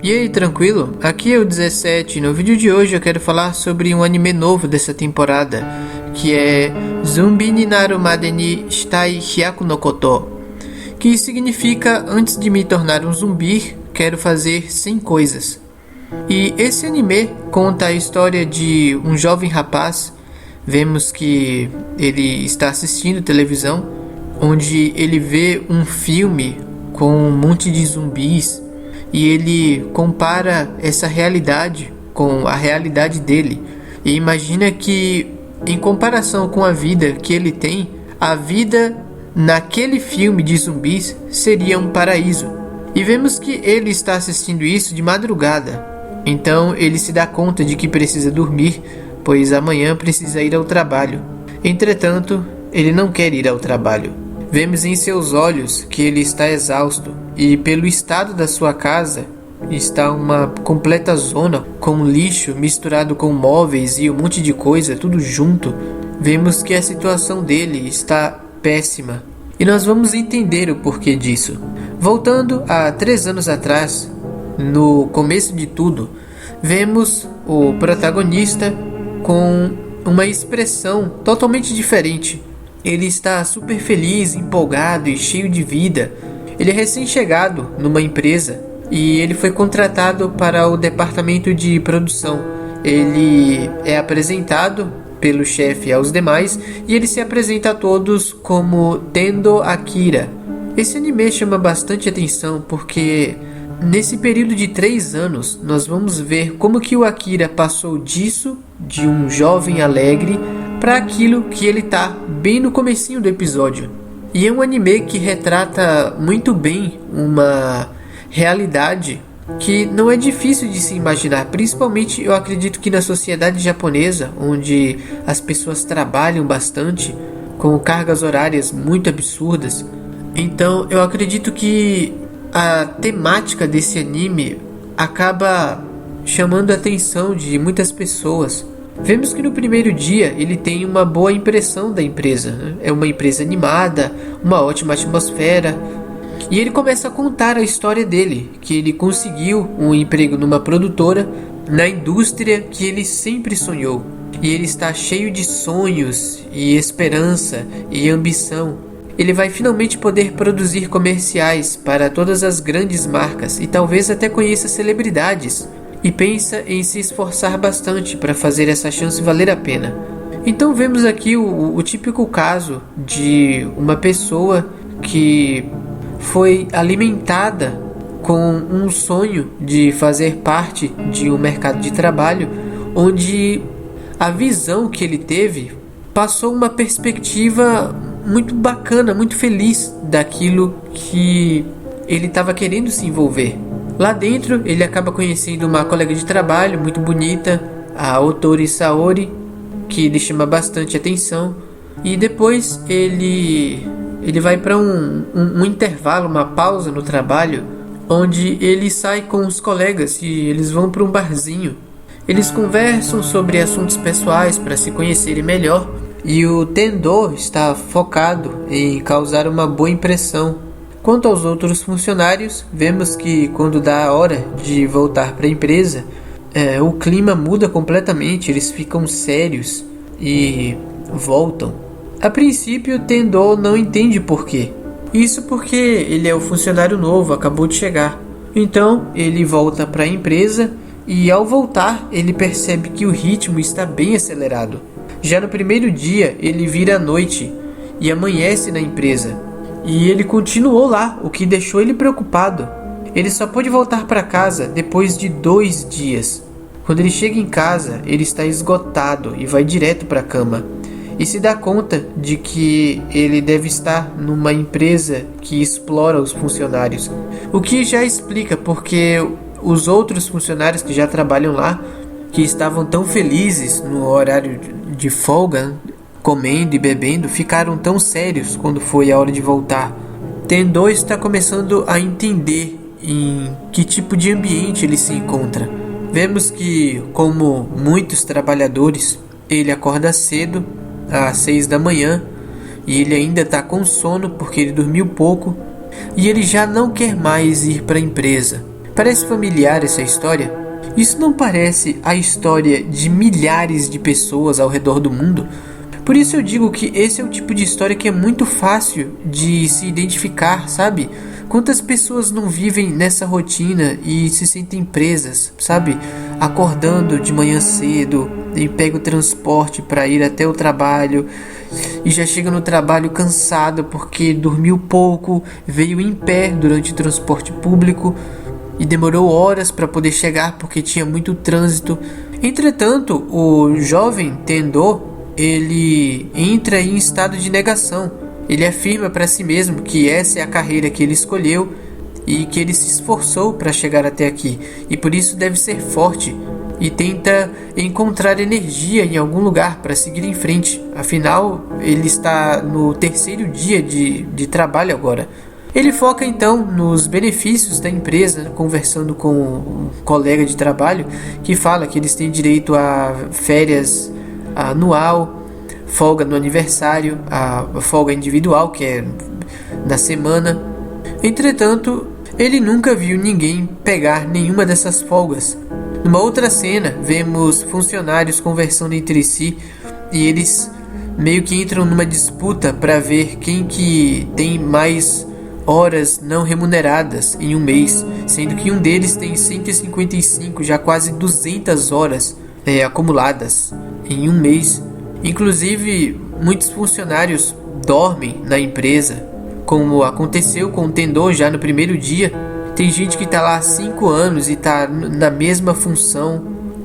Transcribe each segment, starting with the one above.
E aí, tranquilo? Aqui é o 17. No vídeo de hoje eu quero falar sobre um anime novo dessa temporada, que é Zumbi ni naru made ni shitai hyaku no koto, que significa antes de me tornar um zumbi, quero fazer 100 coisas. E esse anime conta a história de um jovem rapaz. Vemos que ele está assistindo televisão, onde ele vê um filme com um monte de zumbis. E ele compara essa realidade com a realidade dele. E imagina que, em comparação com a vida que ele tem, a vida naquele filme de zumbis seria um paraíso. E vemos que ele está assistindo isso de madrugada. Então ele se dá conta de que precisa dormir, pois amanhã precisa ir ao trabalho. Entretanto, ele não quer ir ao trabalho. Vemos em seus olhos que ele está exausto, e pelo estado da sua casa, está uma completa zona com lixo misturado com móveis e um monte de coisa, tudo junto. Vemos que a situação dele está péssima, e nós vamos entender o porquê disso. Voltando a 3 anos atrás, no começo de tudo, vemos o protagonista com uma expressão totalmente diferente. Ele está super feliz, empolgado e cheio de vida. Ele é recém-chegado numa empresa e ele foi contratado para o departamento de produção. Ele é apresentado pelo chefe aos demais e ele se apresenta a todos como Tendo Akira. Esse anime chama bastante atenção porque nesse período de 3 anos nós vamos ver como que o Akira passou disso, de um jovem alegre, para aquilo que ele tá bem no comecinho do episódio. E é um anime que retrata muito bem uma realidade que não é difícil de se imaginar, principalmente eu acredito que na sociedade japonesa, onde as pessoas trabalham bastante, com cargas horárias muito absurdas. Então eu acredito que a temática desse anime acaba chamando a atenção de muitas pessoas. Vemos que no primeiro dia ele tem uma boa impressão da empresa. É uma empresa animada, uma ótima atmosfera. E ele começa a contar a história dele, que ele conseguiu um emprego numa produtora, na indústria que ele sempre sonhou. E ele está cheio de sonhos e esperança e ambição. Ele vai finalmente poder produzir comerciais para todas as grandes marcas e talvez até conheça celebridades. E pensa em se esforçar bastante para fazer essa chance valer a pena. Então vemos aqui o típico caso de uma pessoa que foi alimentada com um sonho de fazer parte de um mercado de trabalho, onde a visão que ele teve passou uma perspectiva muito bacana, muito feliz daquilo que ele estava querendo se envolver. Lá dentro, ele acaba conhecendo uma colega de trabalho muito bonita, a Otori Saori, que lhe chama bastante atenção. E depois ele vai para um intervalo, uma pausa no trabalho, onde ele sai com os colegas e eles vão para um barzinho. Eles conversam sobre assuntos pessoais para se conhecerem melhor. E o Tendo está focado em causar uma boa impressão. Quanto aos outros funcionários, vemos que quando dá a hora de voltar para a empresa, o clima muda completamente, eles ficam sérios e voltam. A princípio, Tendo não entende por quê. Isso porque ele é o funcionário novo, acabou de chegar. Então, ele volta para a empresa e ao voltar, ele percebe que o ritmo está bem acelerado. Já no primeiro dia, ele vira à noite e amanhece na empresa. E ele continuou lá, o que deixou ele preocupado. Ele só pôde voltar para casa depois de 2 dias. Quando ele chega em casa, ele está esgotado e vai direto para a cama. E se dá conta de que ele deve estar numa empresa que explora os funcionários. O que já explica porque os outros funcionários que já trabalham lá, que estavam tão felizes no horário de folga, comendo e bebendo, ficaram tão sérios quando foi a hora de voltar. Tendo está começando a entender em que tipo de ambiente ele se encontra. Vemos que, como muitos trabalhadores, ele acorda cedo, às 6 da manhã, e ele ainda está com sono porque ele dormiu pouco, e ele já não quer mais ir para a empresa. Parece familiar essa história? Isso não parece a história de milhares de pessoas ao redor do mundo? Por isso eu digo que esse é o tipo de história que é muito fácil de se identificar, sabe? Quantas pessoas não vivem nessa rotina e se sentem presas, sabe? Acordando de manhã cedo e pega o transporte para ir até o trabalho e já chega no trabalho cansado porque dormiu pouco, veio em pé durante o transporte público e demorou horas para poder chegar porque tinha muito trânsito. Entretanto, o jovem Tendo, ele entra em estado de negação. Ele afirma para si mesmo que essa é a carreira que ele escolheu e que ele se esforçou para chegar até aqui e por isso deve ser forte, e tenta encontrar energia em algum lugar para seguir em frente. Afinal, ele está no terceiro dia de trabalho agora. Ele foca então nos benefícios da empresa, conversando com um colega de trabalho que fala que eles têm direito a férias anual, folga no aniversário, a folga individual, que é na semana. Entretanto, ele nunca viu ninguém pegar nenhuma dessas folgas. Numa outra cena, vemos funcionários conversando entre si e eles meio que entram numa disputa para ver quem que tem mais horas não remuneradas em um mês, sendo que um deles tem 155, já quase 200 horas acumuladas em um mês. Inclusive, muitos funcionários dormem na empresa, como aconteceu com o Tendo já no primeiro dia. Tem gente que está lá há 5 anos e está na mesma função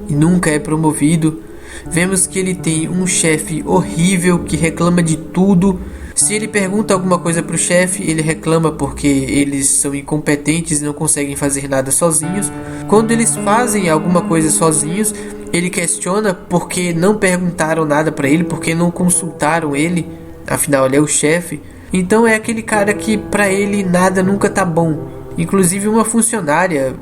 e nunca é promovido. Vemos que ele tem um chefe horrível que reclama de tudo. Se ele pergunta alguma coisa para o chefe, ele reclama porque eles são incompetentes e não conseguem fazer nada sozinhos. Quando eles fazem alguma coisa sozinhos, ele questiona porque não perguntaram nada para ele, porque não consultaram ele. Afinal, ele é o chefe. Então é aquele cara que para ele nada nunca tá bom. Inclusive uma funcionária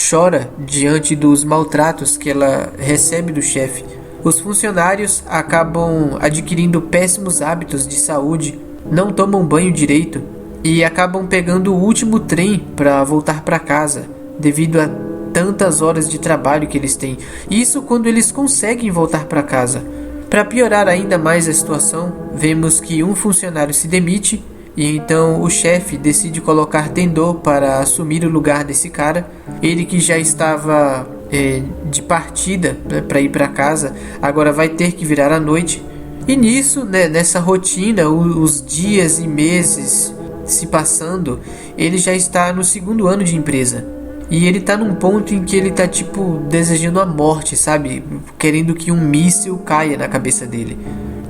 chora diante dos maltratos que ela recebe do chefe. Os funcionários acabam adquirindo péssimos hábitos de saúde, não tomam banho direito e acabam pegando o último trem para voltar para casa, devido a tantas horas de trabalho que eles têm. Isso quando eles conseguem voltar para casa. Para piorar ainda mais a situação, vemos que um funcionário se demite e então o chefe decide colocar Tendo para assumir o lugar desse cara. Ele que já estava de partida, né, para ir para casa, agora vai ter que virar à noite. E nisso, né, nessa rotina, os dias e meses se passando, ele já está no segundo ano de empresa. E ele tá num ponto em que ele tá tipo desejando a morte, sabe? Querendo que um míssil caia na cabeça dele.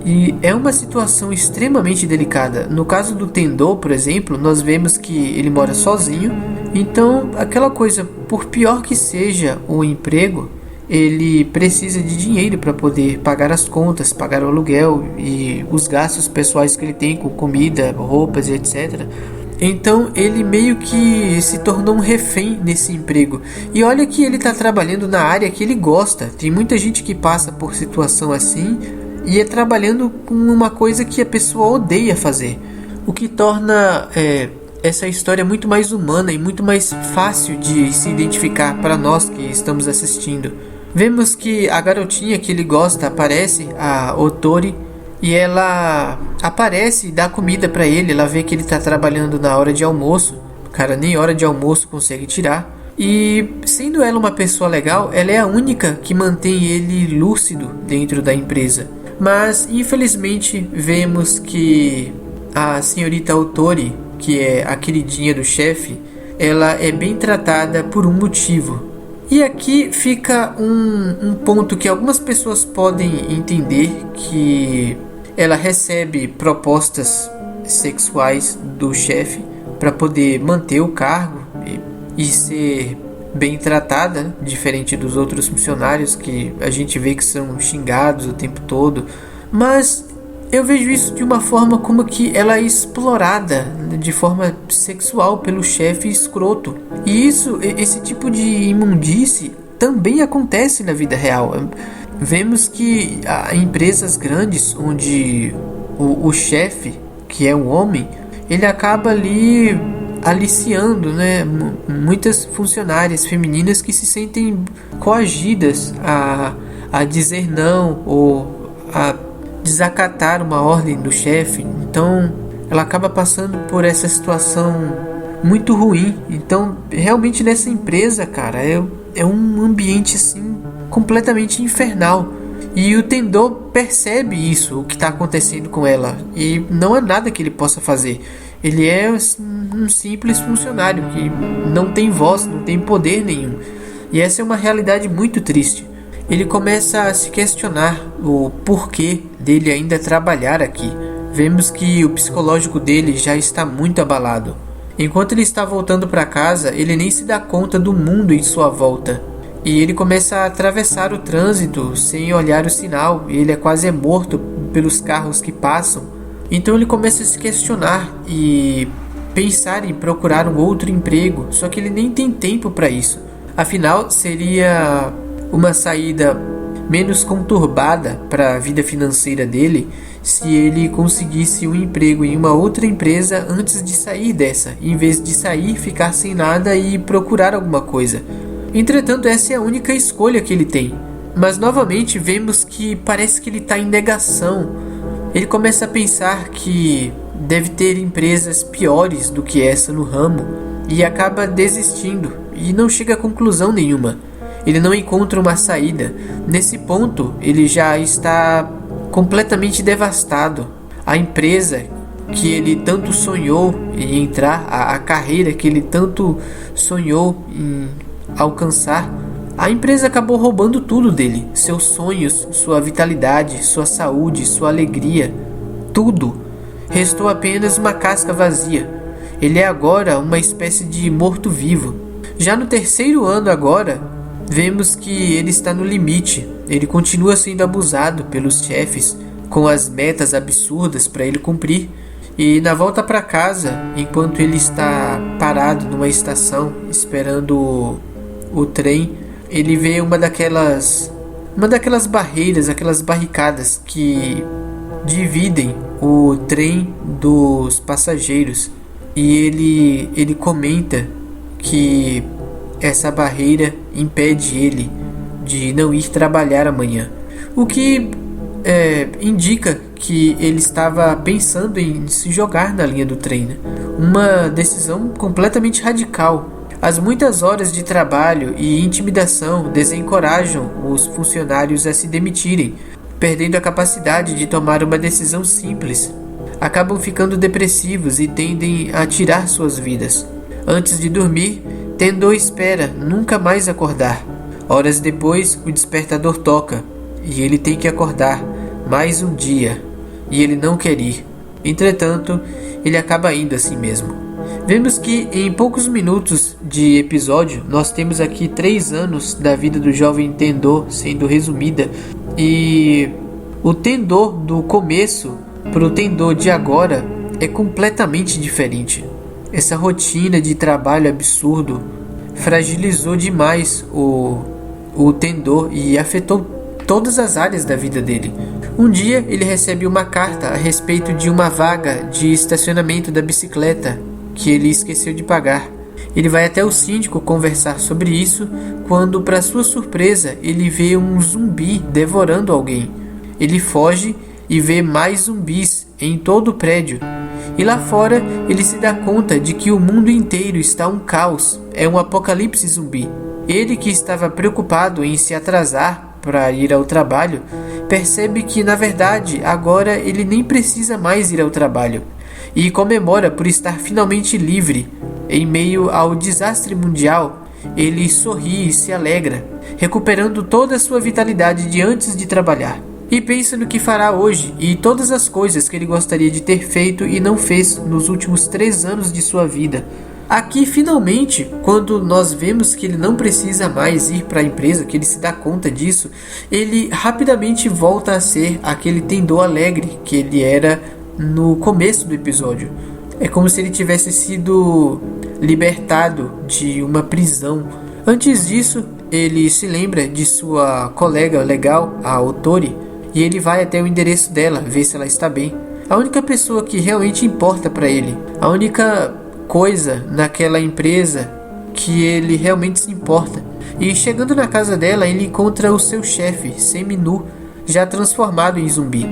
E é uma situação extremamente delicada. No caso do Tendo, por exemplo, nós vemos que ele mora sozinho. Então, aquela coisa, por pior que seja o emprego, ele precisa de dinheiro para poder pagar as contas, pagar o aluguel e os gastos pessoais que ele tem com comida, roupas e etc. Então ele meio que se tornou um refém nesse emprego. E olha que ele está trabalhando na área que ele gosta. Tem muita gente que passa por situação assim e é trabalhando com uma coisa que a pessoa odeia fazer. O que torna essa história muito mais humana e muito mais fácil de se identificar para nós que estamos assistindo. Vemos que a garotinha que ele gosta aparece, a Otori, e ela aparece e dá comida pra ele. Ela vê que ele tá trabalhando na hora de almoço. O cara nem hora de almoço consegue tirar. E sendo ela uma pessoa legal, ela é a única que mantém ele lúcido dentro da empresa. Mas infelizmente vemos que a senhorita Otori, que é a queridinha do chefe, ela é bem tratada por um motivo. E aqui fica um ponto que algumas pessoas podem entender, que ela recebe propostas sexuais do chefe para poder manter o cargo e ser bem tratada, diferente dos outros funcionários que a gente vê que são xingados o tempo todo. Mas eu vejo isso de uma forma como que ela é explorada de forma sexual pelo chefe escroto. E esse tipo de imundície também acontece na vida real. Vemos que há empresas grandes onde o chefe, que é um homem, ele acaba ali aliciando, né, muitas funcionárias femininas que se sentem coagidas a dizer não ou a desacatar uma ordem do chefe. Então ela acaba passando por essa situação muito ruim. Então realmente nessa empresa, cara, é um ambiente assim completamente infernal. E o Tendô percebe isso, o que está acontecendo com ela, e não há nada que ele possa fazer. Ele é um simples funcionário que não tem voz, não tem poder nenhum. E essa é uma realidade muito triste. Ele começa a se questionar o porquê dele ainda trabalhar aqui. Vemos que o psicológico dele já está muito abalado. Enquanto ele está voltando para casa, ele nem se dá conta do mundo em sua volta. E ele começa a atravessar o trânsito sem olhar o sinal, e ele quase morto pelos carros que passam. Então ele começa a se questionar e pensar em procurar um outro emprego, só que ele nem tem tempo para isso. Afinal, seria uma saída menos conturbada para a vida financeira dele se ele conseguisse um emprego em uma outra empresa antes de sair dessa, em vez de sair, ficar sem nada e procurar alguma coisa. Entretanto, essa é a única escolha que ele tem. Mas novamente vemos que parece que ele está em negação. Ele começa a pensar que deve ter empresas piores do que essa no ramo e acaba desistindo e não chega a conclusão nenhuma. Ele não encontra uma saída. Nesse ponto, ele já está completamente devastado. A empresa que ele tanto sonhou em entrar, a carreira que ele tanto sonhou em alcançar, a empresa acabou roubando tudo dele, seus sonhos, sua vitalidade, sua saúde, sua alegria, tudo. Restou apenas uma casca vazia. Ele é agora uma espécie de morto-vivo. Já no terceiro ano agora, vemos que ele está no limite. Ele continua sendo abusado pelos chefes, com as metas absurdas para ele cumprir. E na volta para casa, enquanto ele está parado numa estação esperando o trem, ele vê uma daquelas barreiras, aquelas barricadas que dividem o trem dos passageiros. E ele comenta que essa barreira impede ele de não ir trabalhar amanhã, o que indica que ele estava pensando em se jogar na linha do trem, né? Uma decisão completamente radical. As muitas horas de trabalho e intimidação desencorajam os funcionários a se demitirem, perdendo a capacidade de tomar uma decisão simples. Acabam ficando depressivos e tendem a tirar suas vidas. Antes de dormir, Tendô espera nunca mais acordar. Horas depois, o despertador toca e ele tem que acordar mais um dia, e ele não quer ir. Entretanto, ele acaba indo assim mesmo. Vemos que em poucos minutos de episódio, nós temos aqui 3 anos da vida do jovem Tendô sendo resumida, e o Tendô do começo para o Tendô de agora é completamente diferente. Essa rotina de trabalho absurdo fragilizou demais o Tendô e afetou todas as áreas da vida dele. Um dia ele recebe uma carta a respeito de uma vaga de estacionamento da bicicleta que ele esqueceu de pagar. Ele vai até o síndico conversar sobre isso quando, para sua surpresa, ele vê um zumbi devorando alguém. Ele foge e vê mais zumbis em todo o prédio. E lá fora ele se dá conta de que o mundo inteiro está um caos, é um apocalipse zumbi. Ele, que estava preocupado em se atrasar para ir ao trabalho, percebe que na verdade agora ele nem precisa mais ir ao trabalho, e comemora por estar finalmente livre. Em meio ao desastre mundial, ele sorri e se alegra, recuperando toda a sua vitalidade de antes de trabalhar. E pensa no que fará hoje e todas as coisas que ele gostaria de ter feito e não fez nos últimos 3 anos de sua vida. Aqui, finalmente, quando nós vemos que ele não precisa mais ir para a empresa, que ele se dá conta disso, ele rapidamente volta a ser aquele Tendô alegre que ele era no começo do episódio. É como se ele tivesse sido libertado de uma prisão. Antes disso, ele se lembra de sua colega legal, a Otori, e ele vai até o endereço dela, ver se ela está bem. A única pessoa que realmente importa para ele, a única coisa naquela empresa que ele realmente se importa. E chegando na casa dela, ele encontra o seu chefe, semi-nu, já transformado em zumbi.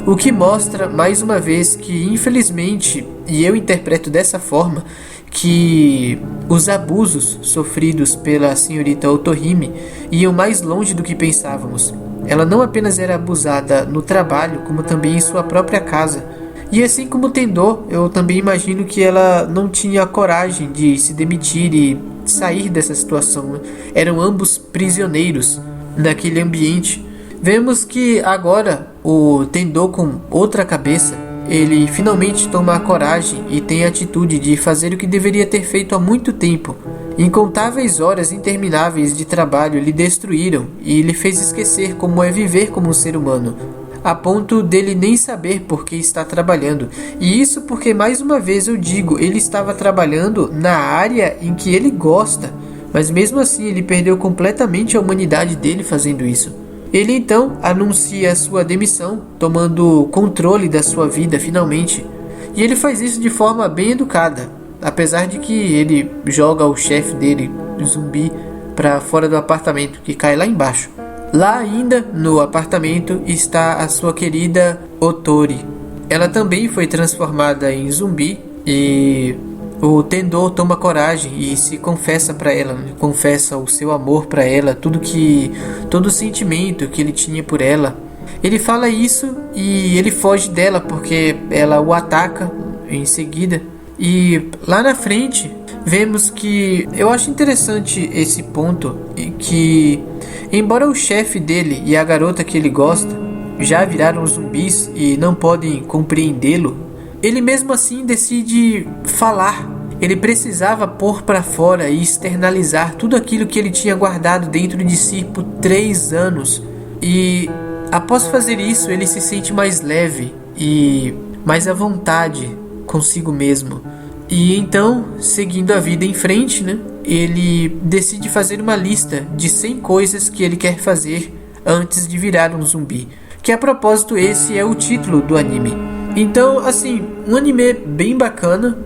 O que mostra, mais uma vez, que infelizmente, e eu interpreto dessa forma, que os abusos sofridos pela senhorita Otohime iam mais longe do que pensávamos. Ela não apenas era abusada no trabalho, como também em sua própria casa. E assim como Tendô, eu também imagino que ela não tinha coragem de se demitir e sair dessa situação. Eram ambos prisioneiros naquele ambiente. Vemos que agora o Tendô, com outra cabeça, ele finalmente toma a coragem e tem a atitude de fazer o que deveria ter feito há muito tempo. Incontáveis horas intermináveis de trabalho lhe destruíram e lhe fez esquecer como é viver como um ser humano, a ponto dele nem saber por que está trabalhando. E isso porque, mais uma vez eu digo, ele estava trabalhando na área em que ele gosta, mas mesmo assim ele perdeu completamente a humanidade dele fazendo isso. Ele então anuncia sua demissão, tomando controle da sua vida finalmente. E ele faz isso de forma bem educada, apesar de que ele joga o chefe dele, o zumbi, para fora do apartamento, que cai lá embaixo. Lá ainda, no apartamento, está a sua querida Otori. Ela também foi transformada em zumbi e o Tendô toma coragem e se confessa para ela, confessa o seu amor para ela, todo o sentimento que ele tinha por ela. Ele fala isso e ele foge dela porque ela o ataca em seguida. E lá na frente vemos que eu acho interessante esse ponto, que embora o chefe dele e a garota que ele gosta já viraram zumbis e não podem compreendê-lo, ele mesmo assim decide falar. Ele precisava pôr para fora e externalizar tudo aquilo que ele tinha guardado dentro de si por 3 anos. E após fazer isso, ele se sente mais leve e mais à vontade consigo mesmo. E então, seguindo a vida em frente, ele decide fazer uma lista de 100 coisas que ele quer fazer antes de virar um zumbi. Que a propósito, esse é o título do anime. Então, assim, um anime bem bacana.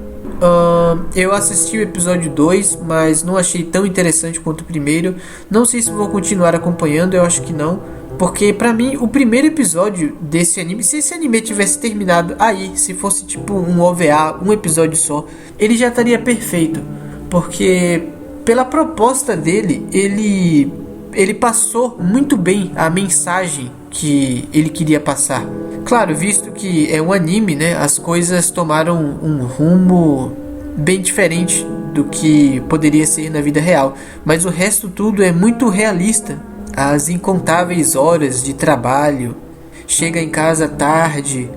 Eu assisti o episódio 2, mas não achei tão interessante quanto o primeiro. Não sei se vou continuar acompanhando, eu acho que não. Porque pra mim, o primeiro episódio desse anime, se esse anime tivesse terminado aí, se fosse tipo um OVA, um episódio só, ele já estaria perfeito. Porque pela proposta dele, ele passou muito bem a mensagem que ele queria passar. Claro, visto que é um anime, as coisas tomaram um rumo bem diferente do que poderia ser na vida real. Mas o resto tudo é muito realista. As incontáveis horas de trabalho, chega em casa tarde,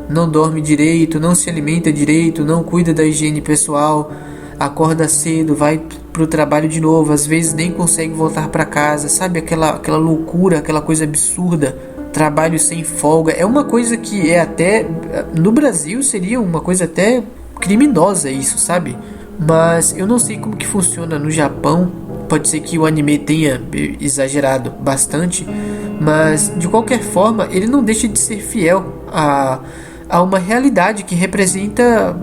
não dorme direito, não se alimenta direito, não cuida da higiene pessoal, acorda cedo, vai pro trabalho de novo, às vezes nem consegue voltar para casa, sabe, aquela loucura, aquela coisa absurda, trabalho sem folga. É uma coisa que é até, no Brasil seria uma coisa até criminosa isso, sabe? Mas eu não sei como que funciona no Japão. Pode ser que o anime tenha exagerado bastante, mas de qualquer forma ele não deixa de ser fiel a uma realidade que representa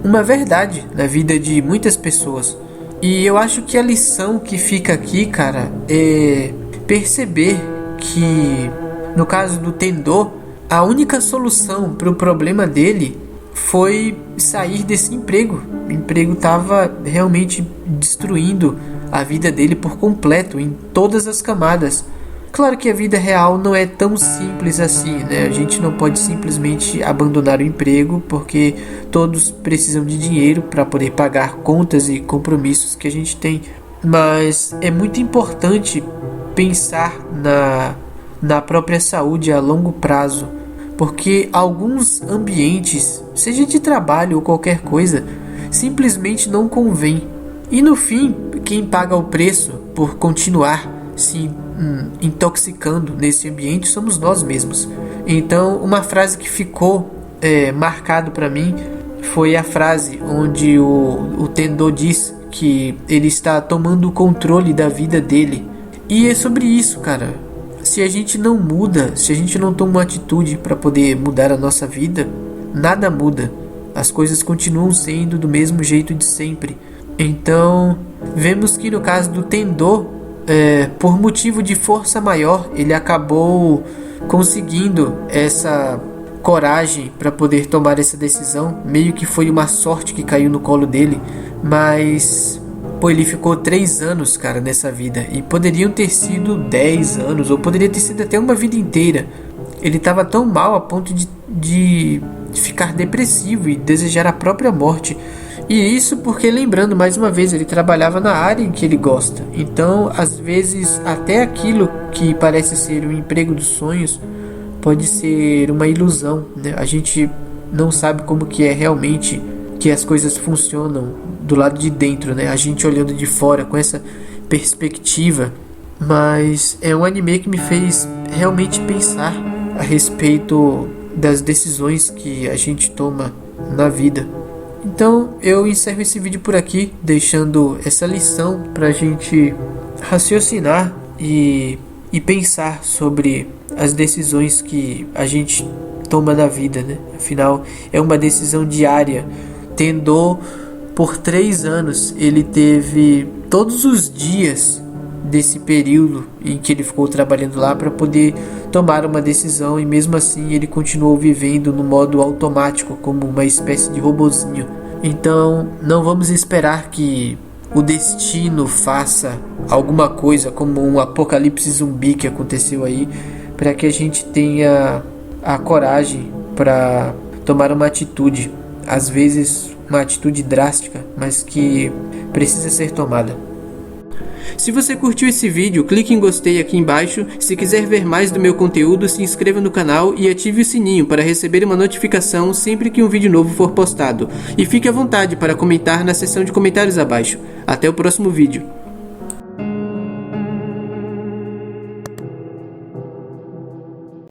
uma verdade na vida de muitas pessoas. E eu acho que a lição que fica aqui, cara, é perceber que, no caso do Tendô, a única solução para o problema dele foi sair desse emprego. O emprego estava realmente destruindo a vida dele por completo, em todas as camadas. Claro que a vida real não é tão simples assim, A gente não pode simplesmente abandonar o emprego, porque todos precisam de dinheiro para poder pagar contas e compromissos que a gente tem. Mas é muito importante pensar na própria saúde a longo prazo, porque alguns ambientes, seja de trabalho ou qualquer coisa, simplesmente não convém. E no fim, quem paga o preço por continuar se intoxicando nesse ambiente somos nós mesmos. Então, uma frase que ficou marcado para mim foi a frase onde o Tendô diz que ele está tomando o controle da vida dele. E é sobre isso, cara. Se a gente não muda, se a gente não toma uma atitude para poder mudar a nossa vida, nada muda. as coisas continuam sendo do mesmo jeito de sempre. Então, vemos que no caso do Tendo, por motivo de força maior, ele acabou conseguindo essa coragem para poder tomar essa decisão. Meio que foi uma sorte que caiu no colo dele, mas pô, ele ficou 3 anos, cara, nessa vida, e poderiam ter sido 10 anos, ou poderia ter sido até uma vida inteira. Ele estava tão mal a ponto de ficar depressivo e desejar a própria morte. E isso porque, lembrando mais uma vez, ele trabalhava na área em que ele gosta. Então, às vezes, até aquilo que parece ser o emprego dos sonhos pode ser uma ilusão, né? A gente não sabe como que é realmente que as coisas funcionam do lado de dentro, né? A gente olhando de fora com essa perspectiva. Mas é um anime que me fez realmente pensar a respeito das decisões que a gente toma na vida. Então eu encerro esse vídeo por aqui, deixando essa lição pra gente raciocinar e pensar sobre as decisões que a gente toma na vida, né? Afinal, é uma decisão diária. Tendo por 3 anos, ele teve todos os dias desse período em que ele ficou trabalhando lá para poder tomar uma decisão, e mesmo assim ele continuou vivendo no modo automático, como uma espécie de robozinho. Então não vamos esperar que o destino faça alguma coisa como um apocalipse zumbi que aconteceu aí, para que a gente tenha a coragem para tomar uma atitude, às vezes uma atitude drástica, mas que precisa ser tomada. Se você curtiu esse vídeo, clique em gostei aqui embaixo. Se quiser ver mais do meu conteúdo, se inscreva no canal e ative o sininho para receber uma notificação sempre que um vídeo novo for postado. E fique à vontade para comentar na seção de comentários abaixo. Até o próximo vídeo.